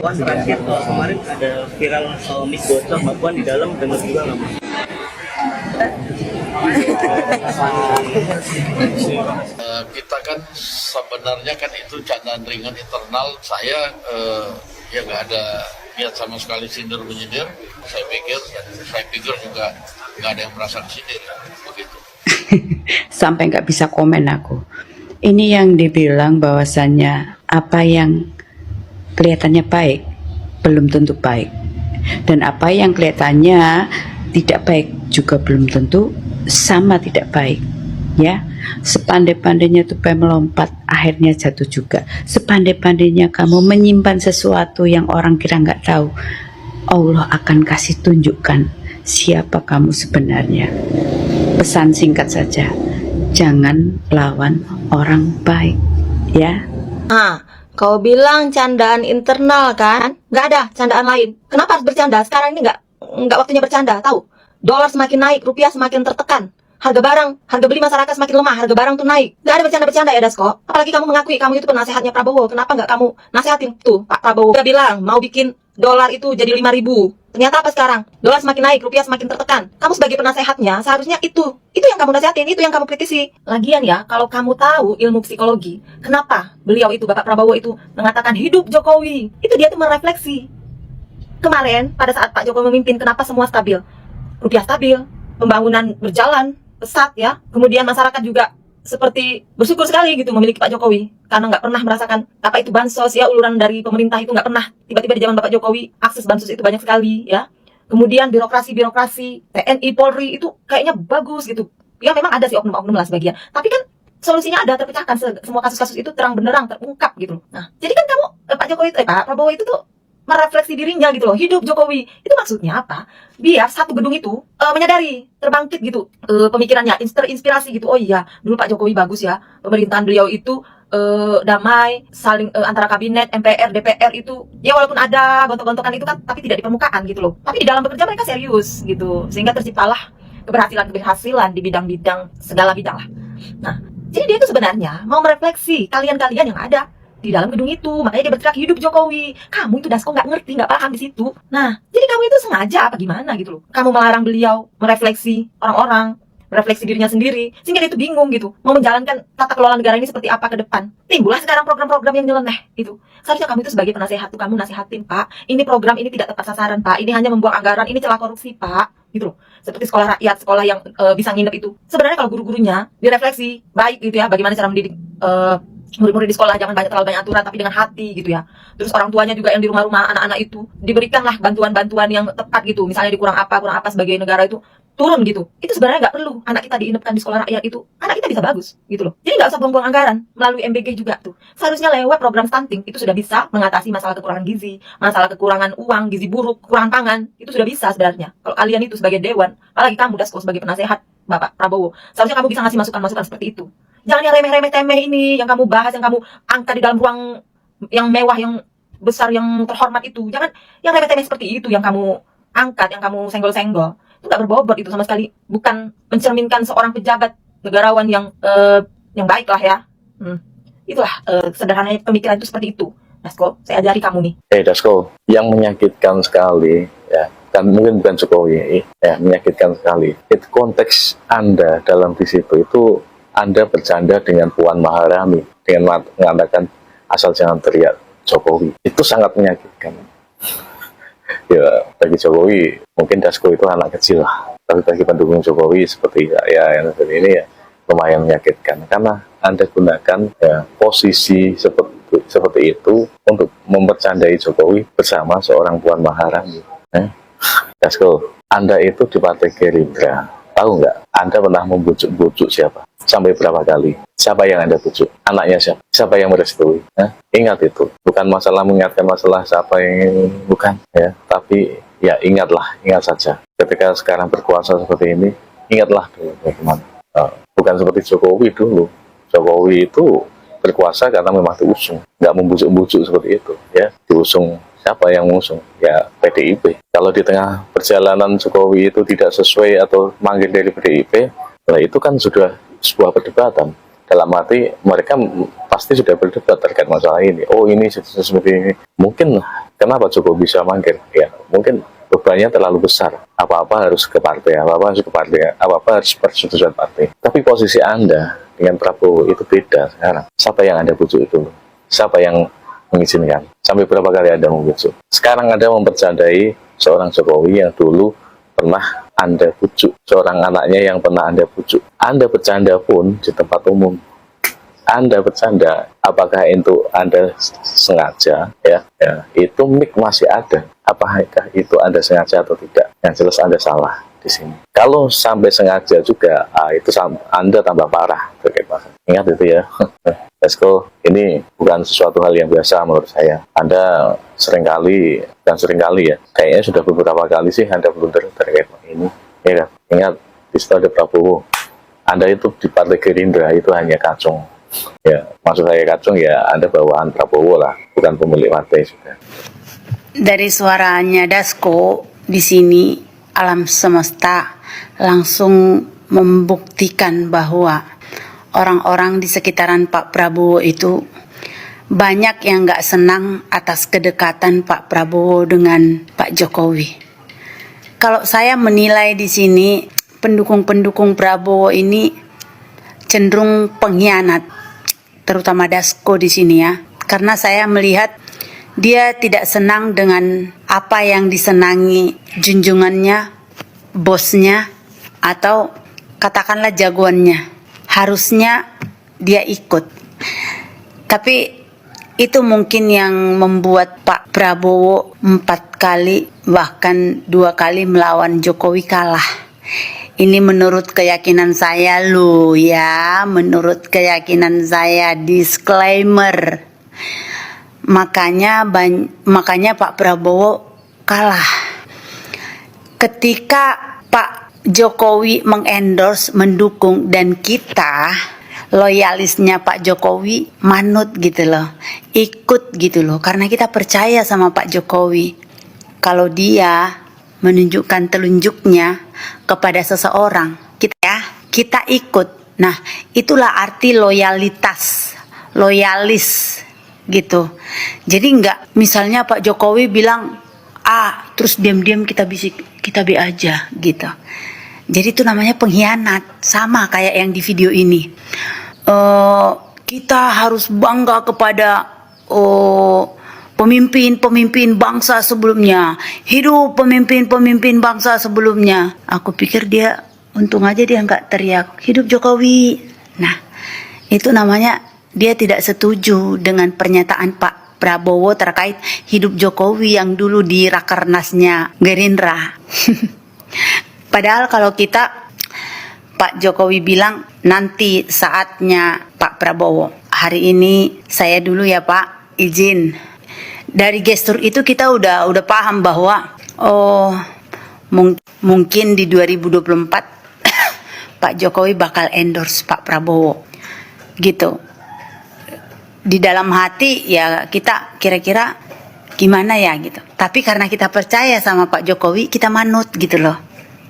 Puan terakhir kemarin ada viral mic bocor, Mbak Puan di dalam dengar juga nggak Mbak? Kita kan sebenarnya kan itu candaan ringan internal. Saya ya nggak ada niat sama sekali sindir menyindir. Saya pikir juga nggak ada yang merasa disindir begitu. Sampai nggak bisa komen aku. Ini yang dibilang bahwasannya apa yang kelihatannya baik belum tentu baik, dan apa yang kelihatannya tidak baik juga belum tentu sama tidak baik. Ya, sepandai-pandainya tupai melompat akhirnya jatuh juga. Sepandai-pandainya kamu menyimpan sesuatu yang orang kira nggak tahu, Allah akan kasih tunjukkan siapa kamu sebenarnya. Pesan singkat saja, jangan lawan orang baik, ya. Kau bilang candaan internal kan? Nggak ada candaan lain. Kenapa harus bercanda? Sekarang ini nggak waktunya bercanda, tahu? Dolar semakin naik, rupiah semakin tertekan. Harga beli masyarakat semakin lemah, harga barang tuh naik. Nggak ada bercanda-bercanda ya, Dasko. Apalagi kamu mengakui kamu itu penasehatnya Prabowo. Kenapa nggak kamu nasehatin tuh Pak Prabowo? Dia bilang mau bikin dolar itu jadi 5.000. Ternyata apa sekarang? Dolar semakin naik, rupiah semakin tertekan. Kamu sebagai penasehatnya seharusnya itu yang kamu nasehatin, itu yang kamu kritisi. Lagian ya, kalau kamu tahu ilmu psikologi, kenapa beliau itu, Bapak Prabowo itu mengatakan hidup Jokowi? Itu dia tuh merefleksi. Kemarin pada saat Pak Jokowi memimpin, kenapa semua stabil? Rupiah stabil, pembangunan berjalan pesat ya. Kemudian masyarakat juga seperti bersyukur sekali gitu memiliki Pak Jokowi, karena nggak pernah merasakan apa itu bansos ya, uluran dari pemerintah itu nggak pernah. Tiba-tiba di zaman Bapak Jokowi akses bansos itu banyak sekali ya. Kemudian birokrasi TNI Polri itu kayaknya bagus gitu ya. Memang ada sih oknum-oknum lah sebagian, tapi kan solusinya ada, terpecahkan. Semua kasus-kasus itu terang benderang terungkap gitu. Nah, jadi kan kamu Pak Prabowo itu tuh merefleksi dirinya gitu loh, hidup Jokowi. Itu maksudnya apa? Biar satu gedung itu menyadari, terbangkit gitu pemikirannya, terinspirasi gitu. Oh iya, dulu Pak Jokowi bagus ya, pemerintahan beliau itu damai, saling antara kabinet, MPR, DPR itu ya, walaupun ada gontok-gontokan itu kan, tapi tidak di permukaan gitu loh. Tapi di dalam bekerja mereka serius gitu, sehingga terciptalah keberhasilan di bidang-bidang, segala bidang lah. Nah, jadi dia itu sebenarnya mau merefleksi kalian-kalian yang ada di dalam gedung itu. Makanya dia berteriak hidup Jokowi. Kamu itu Dasko nggak ngerti, nggak paham di situ. Nah, jadi kamu itu sengaja apa gimana gitu loh? Kamu melarang beliau merefleksi orang-orang, merefleksi dirinya sendiri, sehingga dia itu bingung gitu, mau menjalankan tata kelola negara ini seperti apa ke depan. Timbullah sekarang program-program yang nyeleneh itu. Seharusnya kamu itu sebagai penasehat tuh kamu nasihatin, Pak, ini program ini tidak tepat sasaran, Pak, ini hanya membuang anggaran, ini celah korupsi, Pak, gitu loh. Seperti sekolah rakyat, sekolah yang bisa nginep itu. Sebenarnya kalau guru-gurunya direfleksi baik gitu ya, bagaimana cara mendidik murid-murid di sekolah, jangan terlalu banyak aturan, tapi dengan hati gitu ya. Terus orang tuanya juga yang di rumah-rumah anak-anak itu diberikanlah bantuan-bantuan yang tepat gitu. Misalnya kurang apa sebagai negara itu turun gitu. Itu sebenarnya nggak perlu anak kita diinepkan di sekolah rakyat itu. Anak kita bisa bagus gitu loh. Jadi nggak usah buang-buang anggaran melalui MBG juga tuh. Seharusnya lewat program stunting itu sudah bisa mengatasi masalah kekurangan gizi, masalah kekurangan uang, gizi buruk, kekurangan pangan. Itu sudah bisa sebenarnya. Kalau kalian itu sebagai dewan, apalagi kamu Dasko sebagai penasehat Bapak Prabowo, seharusnya kamu bisa ngasih masukan-masukan seperti itu. Jangan yang remeh-remeh temeh ini, yang kamu bahas, yang kamu angkat di dalam ruang yang mewah, yang besar, yang terhormat itu. Jangan yang remeh-temeh seperti itu yang kamu angkat, yang kamu senggol-senggol. Itu nggak berbobot itu sama sekali. Bukan mencerminkan seorang pejabat negarawan yang baik lah ya. Itulah sederhananya pemikiran itu seperti itu. Dasko, saya ajari kamu nih. Dasko, yang menyakitkan sekali ya, kan mungkin bukan Jokowi ya, menyakitkan sekali. Itu konteks Anda dalam di situ itu Anda bercanda dengan Puan Maharani dengan mengatakan asal jangan teriak Jokowi. Itu sangat menyakitkan. Ya, bagi Jokowi mungkin Dasko itu anak kecil lah, tapi bagi pendukung Jokowi seperti saya yang seperti ini ya, lumayan menyakitkan karena Anda gunakan ya, posisi seperti itu untuk mempercandai Jokowi bersama seorang Puan Maharani. Dasko, Anda itu di Partai Gerindra, tahu nggak? Anda pernah membujuk-bujuk siapa? Sampai berapa kali? Siapa yang Anda bujuk? Anaknya siapa? Siapa yang merestui? Ingat itu. Bukan masalah mengingatkan masalah siapa yang bukan ya, tapi ya ingat saja. Ketika sekarang berkuasa seperti ini, ingatlah dulu bagaimana. Bukan seperti Jokowi dulu. Jokowi itu berkuasa karena memang diusung, nggak membujuk-bujuk seperti itu ya. Diusung, siapa yang mengusung? Ya PDIP. Kalau di tengah perjalanan Jokowi itu tidak sesuai atau manggil dari PDIP, nah itu kan sudah sebuah perdebatan. dalam arti mereka pasti sudah berdebat terkait masalah ini. Oh ini seperti ini. Mungkin kenapa Jokowi bisa mangkir? Ya mungkin bebannya terlalu besar. Apa-apa harus ke partai, apa-apa harus ke partai, apa-apa harus persetujuan partai. Tapi posisi Anda dengan Prabowo itu beda sekarang. Siapa yang Anda bujuk itu? Siapa yang mengizinkan? Sampai berapa kali Anda membujuk? Sekarang Anda mempercandai seorang Jokowi yang dulu pernah Anda bujuk, seorang anaknya yang pernah Anda bujuk. Anda bercanda pun di tempat umum. Anda bercanda, apakah itu Anda sengaja? Ya, itu mic masih ada. Apakah itu Anda sengaja atau tidak? Yang jelas Anda salah di sini. Kalau sampai sengaja juga, itu Anda tambah parah terkait masalah. Ingat itu ya. Lesko, ini bukan sesuatu hal yang biasa menurut saya. Anda seringkali ya, kayaknya sudah beberapa kali sih Anda blunder terkait ini. Ya kan? Ingat, di situ ada Prabowo. Anda itu di Partai Gerindra itu hanya kacung. Ya, maksud saya kacung ya Anda bawaan Prabowo lah, bukan pemilik partai juga. Dari suaranya Dasko di sini, alam semesta langsung membuktikan bahwa orang-orang di sekitaran Pak Prabowo itu banyak yang nggak senang atas kedekatan Pak Prabowo dengan Pak Jokowi. Kalau saya menilai di sini, pendukung-pendukung Prabowo ini cenderung pengkhianat, terutama Dasko di sini ya. Karena saya melihat dia tidak senang dengan apa yang disenangi junjungannya, bosnya, atau katakanlah jagoannya. Harusnya dia ikut. Tapi itu mungkin yang membuat Pak Prabowo 4 kali bahkan 2 kali melawan Jokowi kalah. Ini menurut keyakinan saya loh ya, menurut keyakinan saya, disclaimer. Makanya Pak Prabowo kalah. Ketika Pak Jokowi mengendorse, mendukung, dan kita loyalisnya Pak Jokowi manut gitu loh, ikut gitu loh, karena kita percaya sama Pak Jokowi. Kalau dia menunjukkan telunjuknya kepada seseorang, kita ikut. Nah, itulah arti loyalis gitu. Jadi enggak misalnya Pak Jokowi bilang A, terus diam-diam kita B aja gitu. Jadi itu namanya pengkhianat, sama kayak yang di video ini. Kita harus bangga kepada pemimpin bangsa sebelumnya. Hidup pemimpin bangsa sebelumnya. Aku pikir dia, untung aja dia nggak teriak, hidup Jokowi. Nah, itu namanya dia tidak setuju dengan pernyataan Pak Prabowo terkait hidup Jokowi yang dulu di Rakernasnya Gerindra. Padahal kalau kita, Pak Jokowi bilang nanti saatnya Pak Prabowo. Hari ini saya dulu ya Pak, izin. Dari gestur itu kita udah paham bahwa mungkin di 2024 Pak Jokowi bakal endorse Pak Prabowo. Gitu. Di dalam hati ya kita kira-kira gimana ya gitu. Tapi karena kita percaya sama Pak Jokowi, kita manut gitu loh.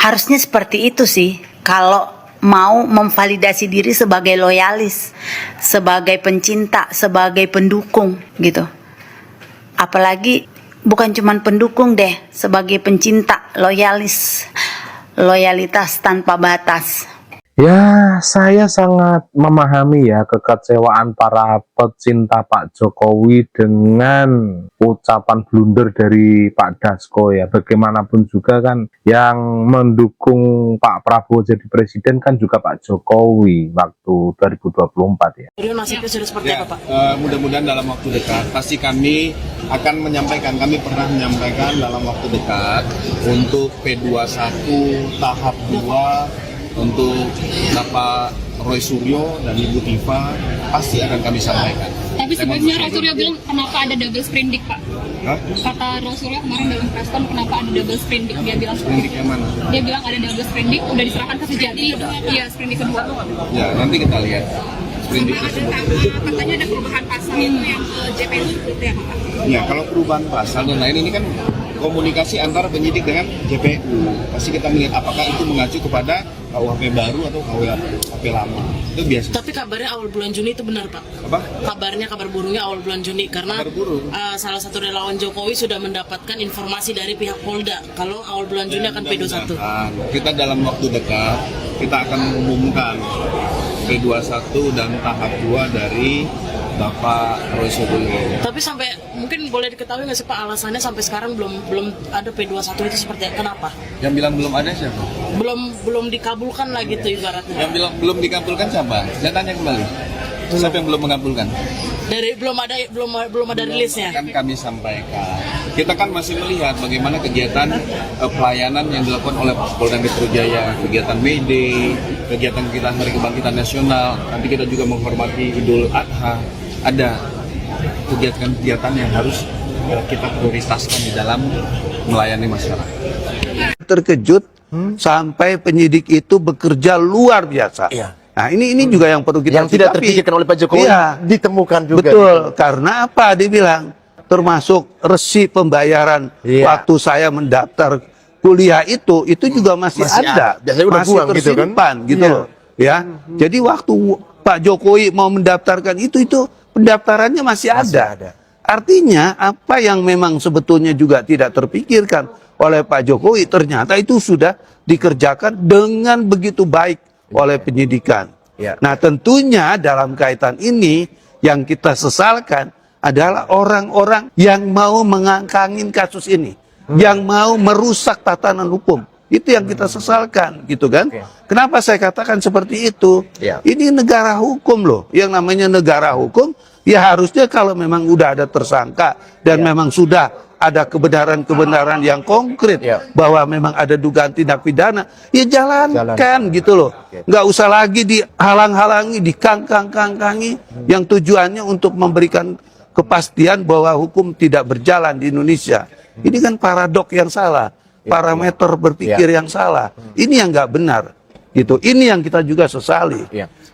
Harusnya seperti itu sih kalau mau memvalidasi diri sebagai loyalis, sebagai pencinta, sebagai pendukung gitu. Apalagi bukan cuman pendukung deh, sebagai pencinta, loyalitas tanpa batas. Ya, saya sangat memahami ya kekecewaan para pecinta Pak Jokowi dengan ucapan blunder dari Pak Dasko ya. Bagaimanapun juga kan yang mendukung Pak Prabowo jadi presiden kan juga Pak Jokowi waktu 2024 ya. Nasibnya sudah seperti apa Pak? Mudah-mudahan dalam waktu dekat pasti kami akan menyampaikan, kami pernah menyampaikan dalam waktu dekat untuk P21 tahap 2 untuk Bapak Roy Suryo dan Ibu Tifa pasti akan kami sampaikan. Tapi sebelumnya Roy Suryo bilang kenapa ada double sprindik Pak? Hah? Kata Roy Suryo kemarin dalam press con kenapa ada double sprindik, dia bilang Sprindik yang mana? Dia bilang ada double sprindik udah diserahkan ke Sejati. Iya, sprindik kedua. Ya, nanti kita lihat sprindik tersebut. Katanya ada perubahan pasal itu yang ke JPU itu ya Pak? Ya, kalau perubahan pasal dan lain ini kan komunikasi antara penyidik dengan JPU. Pasti kita melihat apakah itu mengacu kepada KUHP baru atau KUHP lama. Itu biasa. Tapi kabarnya awal bulan Juni itu benar, Pak. Apa? Kabar burungnya awal bulan Juni karena Kabar burung? salah satu relawan Jokowi sudah mendapatkan informasi dari pihak Polda kalau awal bulan Juni akan P21. Kita dalam waktu dekat kita akan mengumumkan P21 dan tahap 2 dari Bapak Roy Suryo. Tapi sampai mungkin boleh diketahui nggak sih Pak alasannya sampai sekarang belum ada P21 itu seperti kenapa? Yang bilang belum ada siapa? Belum dikabulkan lah gitu ibaratnya. Yang bilang belum dikabulkan siapa? Saya tanya kembali. Siapa yang belum mengabulkan? Dari belum ada rilisnya. Kan kami sampaikan. Kita kan masih melihat bagaimana kegiatan pelayanan yang dilakukan oleh Polda Metro Jaya, kegiatan May Day, kegiatan kita Hari Kebangkitan Nasional. Nanti kita juga menghormati Idul Adha. Ada kegiatan-kegiatan yang harus kita prioritaskan di dalam melayani masyarakat. Terkejut sampai penyidik itu bekerja luar biasa. Iya. Nah ini juga yang perlu kita yang tidak terpikirkan oleh Pak Jokowi ditemukan juga. Betul, karena apa dia bilang termasuk resi pembayaran waktu saya mendaftar kuliah itu juga masih ada. Biasanya udah masih buang tersimpan gitu kan. gitu loh. Ya. Jadi waktu Pak Jokowi mau mendaftarkan itu pendaftarannya masih ada. Artinya apa yang memang sebetulnya juga tidak terpikirkan oleh Pak Jokowi ternyata itu sudah dikerjakan dengan begitu baik oleh penyidikan. Nah tentunya dalam kaitan ini yang kita sesalkan adalah orang-orang yang mau mengangkangin kasus ini, yang mau merusak tatanan hukum. Itu yang kita sesalkan, gitu kan? Kenapa saya katakan seperti itu? Ini negara hukum loh. Yang namanya negara hukum, ya harusnya kalau memang udah ada tersangka dan memang sudah ada kebenaran-kebenaran yang konkret bahwa memang ada dugaan tindak pidana, ya jalankan gitu loh. Nggak usah lagi dihalang-halangi, dikangkang-kangkangi yang tujuannya untuk memberikan kepastian bahwa hukum tidak berjalan di Indonesia. Ini kan paradok yang salah, parameter berpikir yang salah. Ini yang nggak benar, gitu. Ini yang kita juga sesali.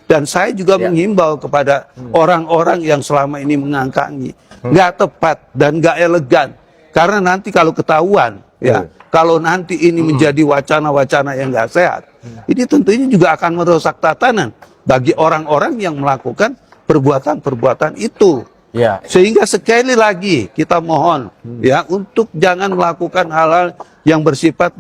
Dan saya juga menghimbau kepada orang-orang yang selama ini mengangkangi, nggak tepat dan nggak elegan. Karena nanti kalau ketahuan, kalau nanti ini menjadi wacana-wacana yang nggak sehat, ini tentunya juga akan merusak tatanan bagi orang-orang yang melakukan perbuatan-perbuatan itu. Sehingga sekali lagi kita mohon untuk jangan melakukan hal-hal yang bersifat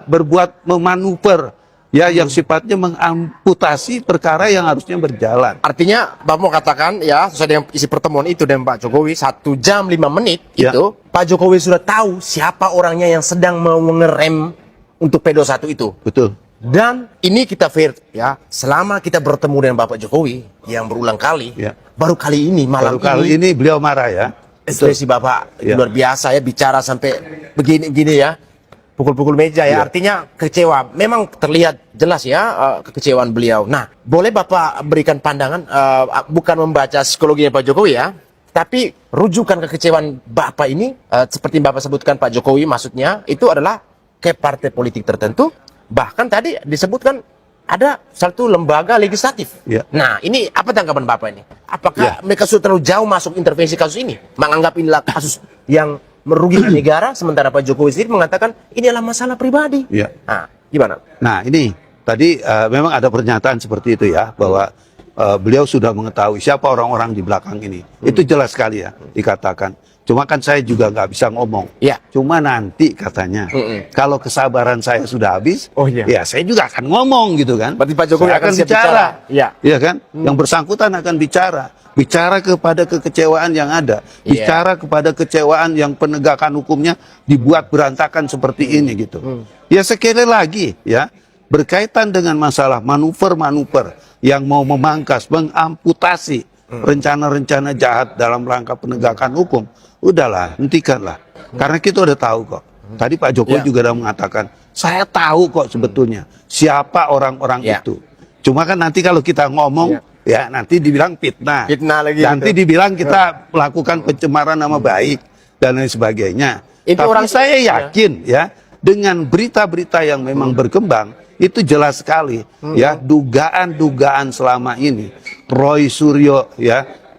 berbuat memanuver yang sifatnya mengamputasi perkara yang harusnya berjalan. Artinya Bapak mau katakan sesuai dengan isi pertemuan itu dengan Pak Jokowi 1 jam 5 menit itu Pak Jokowi sudah tahu siapa orangnya yang sedang mau mengerem untuk P21 itu. Betul. Dan ini kita fair selama kita bertemu dengan Bapak Jokowi yang berulang kali, baru kali ini malam ini beliau marah ekspresi Bapak luar biasa bicara sampai begini pukul-pukul meja artinya kecewa. Memang terlihat jelas kekecewaan beliau. Nah, boleh Bapak berikan pandangan bukan membaca psikologinya Pak Jokowi tapi rujukan kekecewaan Bapak ini seperti Bapak sebutkan Pak Jokowi maksudnya itu adalah ke partai politik tertentu. Bahkan tadi disebutkan ada satu lembaga legislatif. Nah, ini apa tanggapan Bapak ini? Apakah mereka sudah terlalu jauh masuk intervensi kasus ini? Menganggap inilah kasus yang merugikan negara, sementara Pak Jokowi sendiri mengatakan ini adalah masalah pribadi. Nah, gimana? Nah, ini tadi memang ada pernyataan seperti itu bahwa beliau sudah mengetahui siapa orang-orang di belakang ini. Itu jelas sekali dikatakan. Cuma kan saya juga nggak bisa ngomong. Cuma nanti katanya, kalau kesabaran saya sudah habis, saya juga akan ngomong gitu kan. Berarti Pak Jokowi akan bicara. Iya kan? Yang bersangkutan akan bicara kepada kekecewaan yang ada, bicara kepada kekecewaan yang penegakan hukumnya dibuat berantakan seperti ini gitu. Ya sekali lagi berkaitan dengan masalah manuver-manuver yang mau memangkas, mengamputasi rencana-rencana jahat dalam rangka penegakan hukum, udahlah, hentikanlah. Karena kita udah tahu kok. Tadi Pak Jokowi juga udah mengatakan, saya tahu kok sebetulnya siapa orang-orang itu. Cuma kan nanti kalau kita ngomong, nanti dibilang fitnah lagi. Nanti dibilang kita melakukan pencemaran nama baik dan lain sebagainya. Tapi saya yakin dengan berita-berita yang memang berkembang itu jelas sekali dugaan-dugaan selama ini Roy Suryo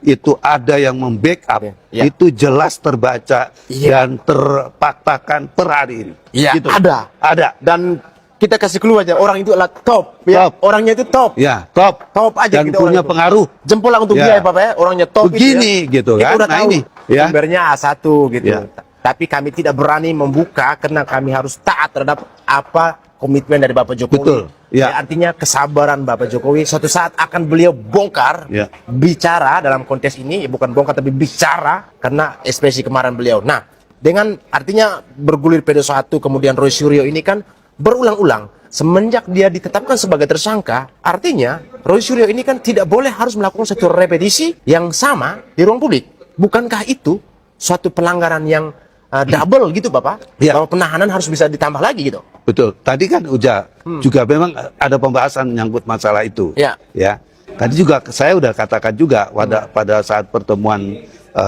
itu ada yang membackup, Ya. itu jelas terbaca dan terpaktakan per hari ini. Iya, Gitu. ada. Ada. Dan kita kasih clue aja, orang itu adalah top, ya. Top. Orangnya itu top. Ya, top. Top aja Dan kita punya orang itu. pengaruh. Jempol lah untuk Ya. dia ya Bapak ya, orangnya top Begini, itu, gitu Kita kan. udah Nah, tahu ini, ya. sumbernya A1 gitu. Ya. Tapi kami tidak berani membuka karena kami harus taat terhadap apa komitmen dari Bapak Jokowi. Betul, ya. Artinya kesabaran Bapak Jokowi suatu saat akan beliau bongkar, Ya. bicara dalam kontes ini, bukan bongkar tapi bicara karena ekspresi kemarin beliau. Nah, dengan artinya bergulir PD1 kemudian Roy Suryo ini kan berulang-ulang semenjak dia ditetapkan sebagai tersangka, artinya Roy Suryo ini kan tidak boleh harus melakukan satu repetisi yang sama di ruang publik. Bukankah itu suatu pelanggaran yang double gitu Bapak? Ya. Bahwa penahanan harus bisa ditambah lagi gitu. Betul. Tadi kan juga memang ada pembahasan menyangkut masalah itu. Ya. Ya. Tadi juga saya udah katakan juga pada saat pertemuan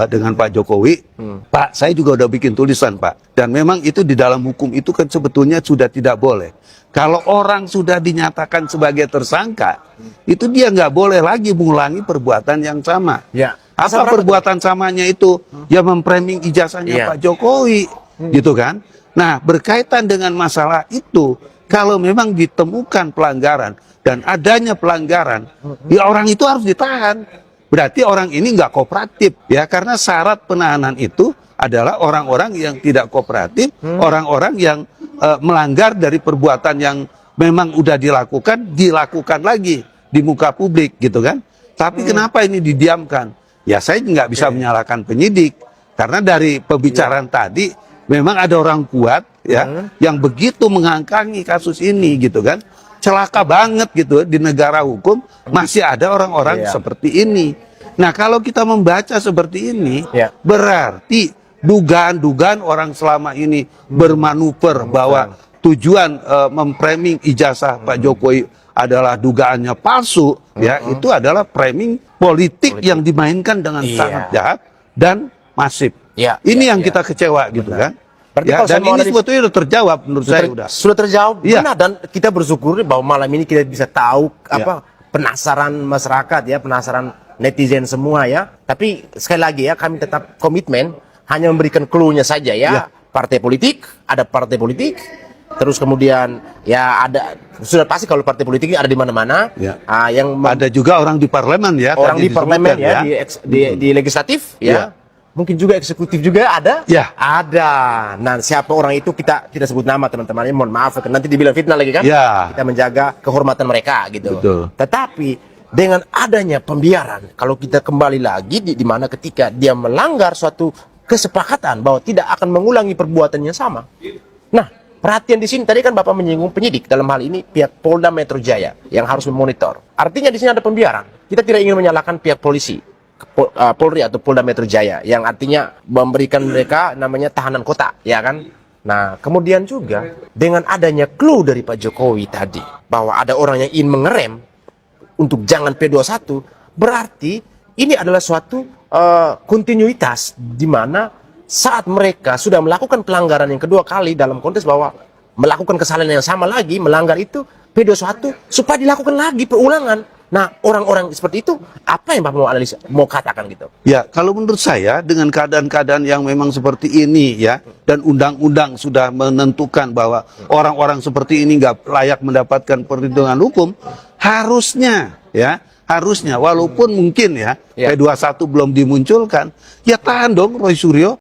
dengan Pak Jokowi, Pak, saya juga udah bikin tulisan, Pak. Dan memang itu di dalam hukum itu kan sebetulnya sudah tidak boleh. Kalau orang sudah dinyatakan sebagai tersangka, itu dia nggak boleh lagi mengulangi perbuatan yang sama. Ya. Apa perbuatan samanya itu? Ya memframing ijazahnya Iya. Pak Jokowi, gitu kan? Nah, berkaitan dengan masalah itu, kalau memang ditemukan pelanggaran dan adanya pelanggaran, ya orang itu harus ditahan. Berarti orang ini nggak kooperatif, ya, karena syarat penahanan itu adalah orang-orang yang tidak kooperatif, orang-orang yang melanggar dari perbuatan yang memang udah dilakukan lagi di muka publik, gitu kan? Tapi kenapa ini didiamkan? Ya, saya nggak bisa menyalahkan penyidik, karena dari pembicaraan tadi memang ada orang kuat, ya, yang begitu mengangkangi kasus ini, gitu kan? Celaka banget gitu di negara hukum masih ada orang-orang seperti ini. Nah, kalau kita membaca seperti ini, berarti dugaan-dugaan orang selama ini bermanuver bahwa tujuan memframing ijazah Pak Jokowi adalah dugaannya palsu, ya, itu adalah framing politik yang dimainkan dengan sangat jahat dan masif. Ini yang kita kecewa gitu kan. Berarti Ya, kalau dan saya mau ini analis- sebetulnya sudah terjawab menurut saya udah. Sudah terjawab. Iya. Benar, dan kita bersyukur bahwa malam ini kita bisa tahu apa penasaran masyarakat ya, penasaran netizen semua ya. Tapi sekali lagi ya, kami tetap komitmen hanya memberikan clue-nya saja ya. Partai politik, ada partai politik. Terus kemudian ya ada, sudah pasti kalau partai politik ini ada di mana-mana. Ya. Yang Ada juga orang di parlemen ya. orang tadi di parlemen disebutkan, ya, di legislatif ya. Ya. Mungkin juga eksekutif juga ada. Ya. Ada. Nah, siapa orang itu kita tidak sebut nama teman-teman. Ya, mohon maaf nanti dibilang fitnah lagi kan. Ya. Kita menjaga kehormatan mereka gitu. Betul. Tetapi dengan adanya pembiaran, kalau kita kembali lagi di mana ketika dia melanggar suatu kesepakatan bahwa tidak akan mengulangi perbuatan yang sama. Nah, perhatian di sini tadi kan Bapak menyinggung penyidik, dalam hal ini pihak Polda Metro Jaya yang harus memonitor. Artinya di sini ada pembiaran. Kita tidak ingin menyalahkan pihak polisi, Polri atau Polda Metro Jaya, yang artinya memberikan mereka namanya tahanan kota, ya kan? Nah, kemudian juga dengan adanya clue dari Pak Jokowi tadi bahwa ada orang yang ingin mengerem untuk jangan P21, berarti ini adalah suatu kontinuitas di mana saat mereka sudah melakukan pelanggaran yang kedua kali dalam konteks bahwa melakukan kesalahan yang sama lagi, melanggar itu P21 supaya dilakukan lagi perulangan. Nah, orang-orang seperti itu apa yang Bapak mau analisa, mau katakan gitu? Ya, kalau menurut saya dengan keadaan-keadaan yang memang seperti ini ya, dan undang-undang sudah menentukan bahwa orang-orang seperti ini nggak layak mendapatkan perlindungan hukum, harusnya walaupun mungkin ya P21 belum dimunculkan, ya tahan dong Roy Suryo.